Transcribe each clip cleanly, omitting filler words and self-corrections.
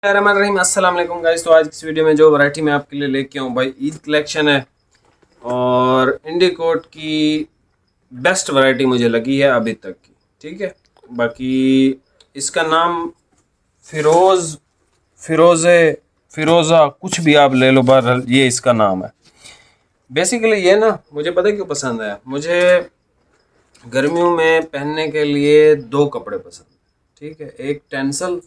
रहीम अस्सलाम वालेकुम गाइस। तो आज की इस वीडियो में जो वैरायटी मैं आपके लिए लेके आऊँ भाई, ईद कलेक्शन है और इंडिकोट की बेस्ट वैरायटी मुझे लगी है अभी तक की। ठीक है, बाकी इसका नाम फिरोज़ा कुछ भी आप ले लो, बहरहाल ये इसका नाम है। बेसिकली ये ना मुझे पता है क्यों पसंद आया। मुझे गर्मियों में पहनने के लिए दो कपड़े पसंद, ठीक है, एक टेंसल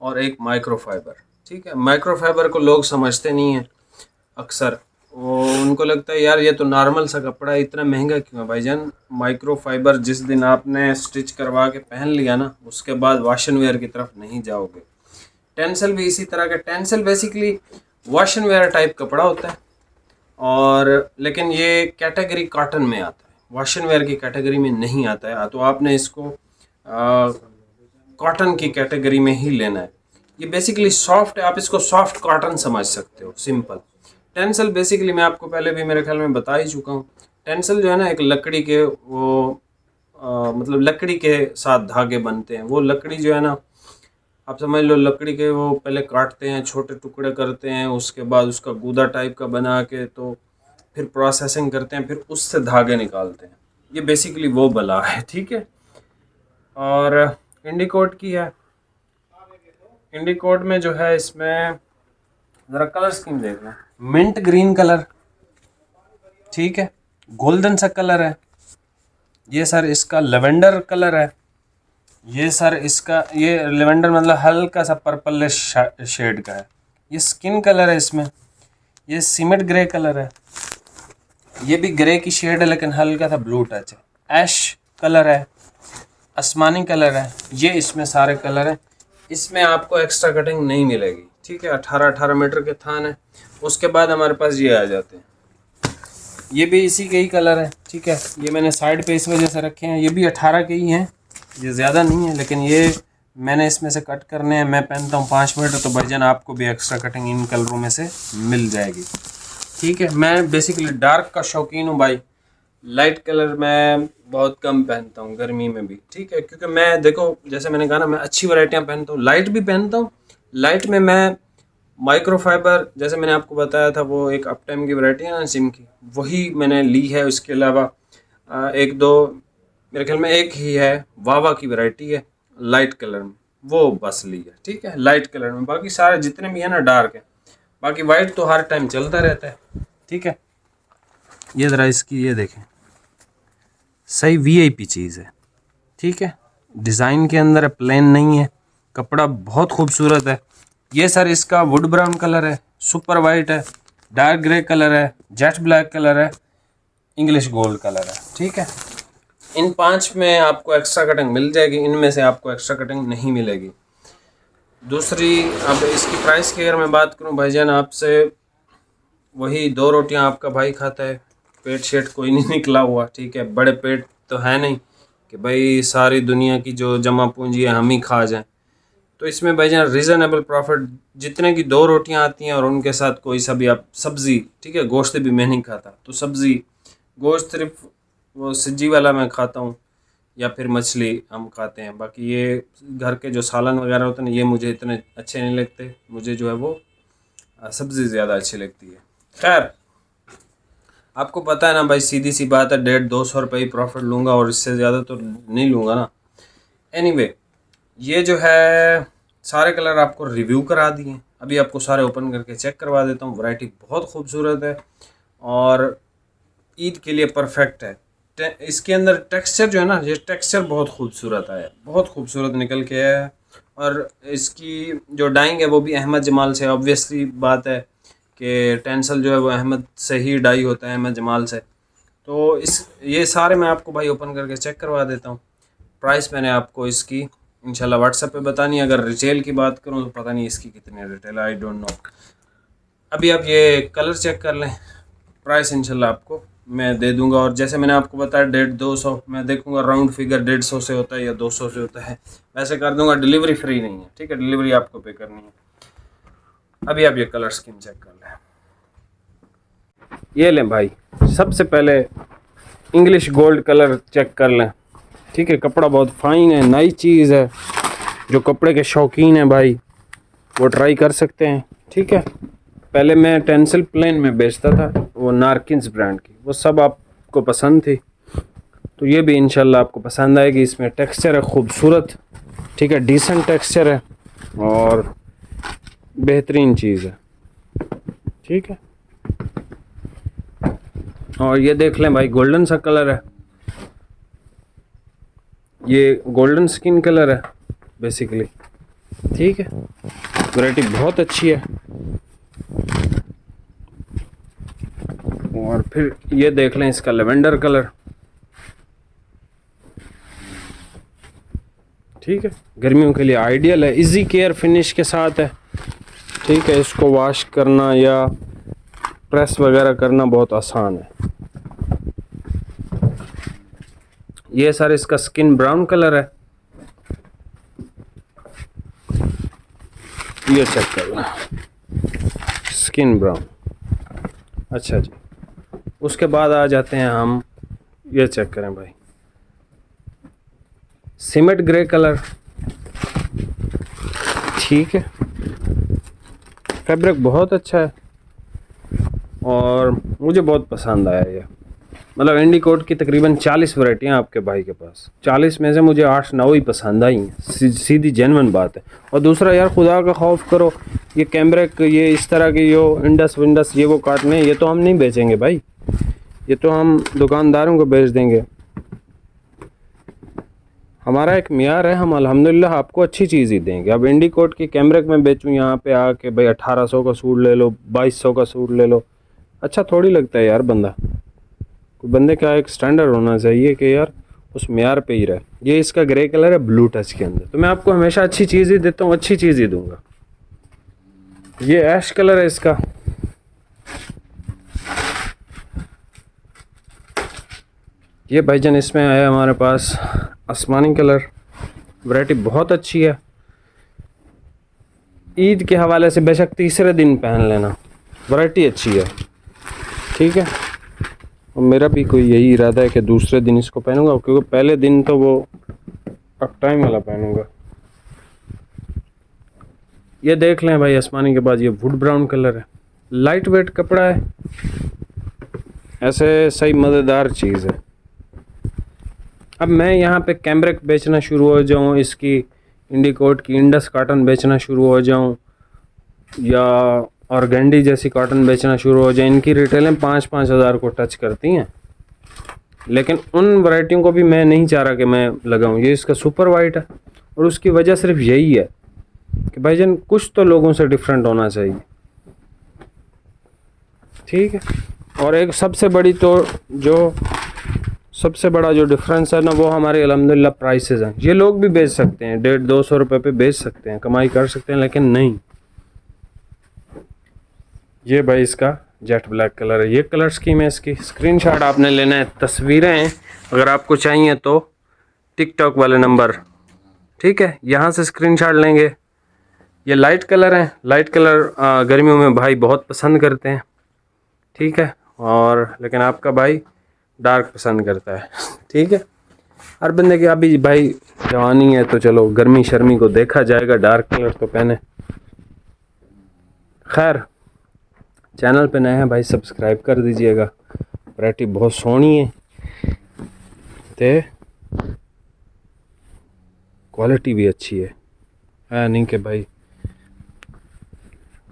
और एक माइक्रोफाइबर। ठीक है, माइक्रोफाइबर को लोग समझते नहीं हैं अक्सर, वो उनको लगता है यार ये तो नॉर्मल सा कपड़ा है, इतना महंगा क्यों है भाईजान। माइक्रोफाइबर जिस दिन आपने स्टिच करवा के पहन लिया ना, उसके बाद वॉश एंड वेयर की तरफ नहीं जाओगे। टेंसल भी इसी तरह का। Tensile basically wash and where type कपड़ा होता है, और लेकिन ये कैटेगरी कॉटन में आता है, वॉश एंड वेयर की कैटेगरी में नहीं आता है। तो आपने इसको कॉटन की कैटेगरी में ही लेना है। ये बेसिकली सॉफ्ट है, आप इसको सॉफ्ट कॉटन समझ सकते हो, सिंपल। टेंसल बेसिकली मैं आपको पहले भी मेरे ख्याल में बता ही चुका हूँ। टेंसल जो है ना, एक लकड़ी के वो मतलब लकड़ी के साथ धागे बनते हैं। वो लकड़ी जो है ना, आप समझ लो लकड़ी के वो पहले काटते हैं, छोटे टुकड़े करते हैं, उसके बाद उसका गूदा टाइप का बना के तो फिर प्रोसेसिंग करते हैं, फिर उससे धागे निकालते हैं। ये बेसिकली वो बला है, ठीक है। और इंडिकोट की है। इंडिकोट में जो है, इसमें ज़रा कलर स्कीम देखना, मिंट ग्रीन कलर, ठीक है, गोल्डन सा कलर है। ये सर इसका लेवेंडर कलर है। ये सर इसका ये लेवेंडर मतलब हल्का सा पर्पल शेड का है। ये स्किन कलर है इसमें। ये सीमेंट ग्रे कलर है। ये भी ग्रे की शेड है लेकिन हल्का सा ब्लू टच है। ऐश कलर है, आसमानी कलर है। ये इसमें सारे कलर हैं। इसमें आपको एक्स्ट्रा कटिंग नहीं मिलेगी, ठीक है। 18-18 मीटर के थान है। उसके बाद हमारे पास ये आ जाते हैं, ये भी इसी के ही कलर है, ठीक है। ये मैंने साइड पे इस वजह से रखे हैं, ये भी 18 के ही हैं, ये ज़्यादा नहीं है, लेकिन ये मैंने इसमें से कट करने हैं। मैं पहनता हूँ 5 मीटर, तो भाईजान आपको भी एक्स्ट्रा कटिंग इन कलरों में से मिल जाएगी, ठीक है। मैं बेसिकली डार्क का शौकीन हूँ भाई, लाइट कलर मैं बहुत कम पहनता हूँ गर्मी में भी, ठीक है। क्योंकि मैं देखो, जैसे मैंने कहा ना, मैं अच्छी वैरायटियाँ पहनता हूँ, लाइट भी पहनता हूँ। लाइट में मैं माइक्रोफाइबर, जैसे मैंने आपको बताया था, वो एक अप टाइम की वैरायटी है ना सिम की, वही मैंने ली है। उसके अलावा एक दो, मेरे ख्याल में एक ही है वावा की वैरायटी है लाइट कलर में, वो बस ली है, ठीक है, लाइट कलर में। बाकी सारे जितने भी है ना डार्क है। बाकी वाइट तो हर टाइम चलता रहता है, ठीक है। ये ज़रा इसकी ये देखें, सही वीआईपी चीज़ है, ठीक है। डिज़ाइन के अंदर है, प्लेन नहीं है, कपड़ा बहुत खूबसूरत है। ये सर इसका वुड ब्राउन कलर है, सुपर वाइट है, डार्क ग्रे कलर है, जेट ब्लैक कलर है, इंग्लिश गोल्ड कलर है, ठीक है। इन 5 में आपको एक्स्ट्रा कटिंग मिल जाएगी, इनमें से आपको एक्स्ट्रा कटिंग नहीं मिलेगी। दूसरी, अब इसकी प्राइस की अगर मैं बात करूं भाईजान आपसे, वही 2 रोटियां आपका भाई खाता है, पेट शेट कोई नहीं निकला हुआ, ठीक है। बड़े पेट तो है नहीं कि भाई सारी दुनिया की जो जमा पूंजी है हम ही खा जाएं। तो इसमें भाईजान रीज़नेबल प्रॉफिट, जितने की 2 रोटियां आती हैं और उनके साथ कोई सा भी आप सब्ज़ी, ठीक है। गोश्त भी मैं नहीं खाता, तो सब्ज़ी, गोश्त सिर्फ वो सब्जी वाला मैं खाता हूँ, या फिर मछली हम खाते हैं। बाकी ये घर के जो सालन वगैरह होते हैं ना, ये मुझे इतने अच्छे नहीं लगते। मुझे जो है वो सब्ज़ी ज़्यादा अच्छी लगती है। खैर, आपको पता है ना भाई, सीधी सी बात है, 150-200 रुपये ही प्रॉफिट लूँगा और इससे ज़्यादा तो नहीं लूँगा ना। एनीवे, ये जो है सारे कलर आपको रिव्यू करा दिए, अभी आपको सारे ओपन करके चेक करवा देता हूँ। वैरायटी बहुत खूबसूरत है और ईद के लिए परफेक्ट है। इसके अंदर टेक्सचर जो है ना, ये टेक्सचर बहुत खूबसूरत आया, बहुत खूबसूरत निकल के आया है। और इसकी जो डाइंग है वो भी अहमद जमाल से, ऑब्वियसली बात है कि टेंसल जो है वो अहमद से ही डाई होता है, अहमद जमाल से। तो ये सारे मैं आपको भाई ओपन करके चेक करवा देता हूँ। प्राइस मैंने आपको इसकी इंशाल्लाह व्हाट्सएप पे बतानी है। अगर रिटेल की बात करूँ तो पता नहीं इसकी कितनी रिटेल, आई डोंट नो। अभी आप ये कलर चेक कर लें, प्राइस इंशाल्लाह आपको मैं दे दूंगा। और जैसे मैंने आपको बताया 150-200, मैं देखूंगा राउंड फिगर 150 से होता है या 200 से होता है, वैसे कर दूंगा। डिलीवरी फ्री नहीं है, ठीक है, डिलीवरी आपको पे करनी है। अभी आप ये कलर स्कीम चेक कर लें। ये लें भाई, सबसे पहले इंग्लिश गोल्ड कलर चेक कर लें, ठीक है। कपड़ा बहुत फाइन है, नई चीज़ है। जो कपड़े के शौकीन हैं भाई, वो ट्राई कर सकते हैं। ठीक है, पहले मैं टेंसिल प्लेन में बेचता था, वो नारकिन्स ब्रांड की, वो सब आपको पसंद थी, तो ये भी इंशाल्लाह आपको पसंद आएगी। इसमें टेक्सचर है खूबसूरत, ठीक है, डिसेंट टेक्सचर है और बेहतरीन चीज़ है। ठीक है, और ये देख लें भाई, गोल्डन सा कलर है, ये गोल्डन स्किन कलर है बेसिकली। ठीक है, वैरायटी बहुत अच्छी है। और फिर ये देख लें इसका लेवेंडर कलर। ठीक है, गर्मियों के लिए आइडियल है, इजी केयर फिनिश के साथ है। ठीक है, इसको वॉश करना या प्रेस वगैरह करना बहुत आसान है। ये सर इसका स्किन ब्राउन कलर है, ये चेक करना, स्किन ब्राउन। अच्छा जी, उसके बाद आ जाते हैं हम, ये चेक करें भाई, सीमेंट ग्रे कलर। ठीक है, फैब्रिक बहुत अच्छा है और मुझे बहुत पसंद आया ये। मतलब इंडिकोट की तकरीबन 40 वैरायटियाँ आपके भाई के पास, 40 में से मुझे 8-9 ही पसंद आई हैं, सीधी जेन्युइन बात है। और दूसरा यार, खुदा का खौफ करो, ये कैमरेक, ये इस तरह की जो इंडस विंडस ये वो काटने, ये तो हम नहीं बेचेंगे भाई, ये तो हम दुकानदारों को बेच देंगे। हमारा एक मियार है, हम अल्हम्दुलिल्लाह आपको अच्छी चीज़ ही देंगे। अब इंडिकोट की कैमरेक में बेचूँ यहाँ पे आके भाई 1800 का सूट ले लो, 2200 का सूट ले लो, अच्छा थोड़ी लगता है यार। बंदे का एक स्टैंडर्ड होना चाहिए कि यार उस मियार पे ही रहे। ये इसका ग्रे कलर है ब्लू टच के अंदर, तो मैं आपको हमेशा अच्छी चीज़ ही देता हूँ, अच्छी चीज़ ही दूंगा। ये ऐश कलर है इसका, ये भाईजान इसमें आया हमारे पास आसमानी कलर, वैरायटी बहुत अच्छी है। ईद के हवाले से बेशक तीसरे दिन पहन लेना, वैरायटी अच्छी है। ठीक है, और मेरा भी कोई यही इरादा है कि दूसरे दिन इसको पहनूंगा, क्योंकि पहले दिन तो वो अप टाइम वाला पहनूंगा। ये देख लें भाई, आसमानी के बाद ये वुड ब्राउन कलर है, लाइट वेट कपड़ा है, ऐसे सही मज़ेदार चीज़ है। अब मैं यहाँ पे कैमरेक बेचना शुरू हो जाऊँ, इसकी इंडिकोट की इंडस कॉटन बेचना शुरू हो जाऊँ, या ऑर्गेंडी जैसी कॉटन बेचना शुरू हो जाए, इनकी रिटेलें 5-5 हज़ार को टच करती हैं, लेकिन उन वैरायटियों को भी मैं नहीं चाह रहा कि मैं लगाऊं। ये इसका सुपर वाइट है और उसकी वजह सिर्फ यही है कि भाईजान कुछ तो लोगों से डिफरेंट होना चाहिए। ठीक है, और एक सबसे बड़ा जो डिफरेंस है ना, वो हमारे अल्हम्दुलिल्लाह प्राइसेस हैं। ये लोग भी बेच सकते हैं, 150-200 रुपये पे बेच सकते हैं, कमाई कर सकते हैं, लेकिन नहीं। ये भाई इसका जेट ब्लैक कलर है, ये कलर स्कीम है इसकी। स्क्रीनशॉट आपने लेना है, तस्वीरें अगर आपको चाहिए तो टिकटॉक वाले नंबर, ठीक है, यहाँ से स्क्रीनशॉट लेंगे। ये लाइट कलर हैं, लाइट कलर गर्मियों में भाई बहुत पसंद करते हैं। ठीक है, और लेकिन आपका भाई डार्क पसंद करता है। ठीक है, हर बंदे की अभी भाई जवानी है, तो चलो गर्मी शर्मी को देखा जाएगा, डार्क कलर तो पहने। खैर, चैनल पे नए हैं भाई, सब्सक्राइब कर दीजिएगा, वैरायटी बहुत सोहनी है ते क्वालिटी भी अच्छी है नहीं कि भाई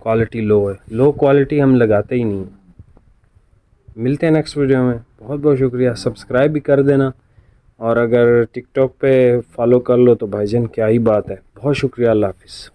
क्वालिटी लो है, लो क्वालिटी हम लगाते ही नहीं। मिलते हैं नेक्स्ट वीडियो में, बहुत बहुत शुक्रिया, सब्सक्राइब भी कर देना, और अगर टिकटॉक पे फॉलो कर लो तो भाईजान क्या ही बात है। बहुत शुक्रिया, अल्लाह हाफिज़।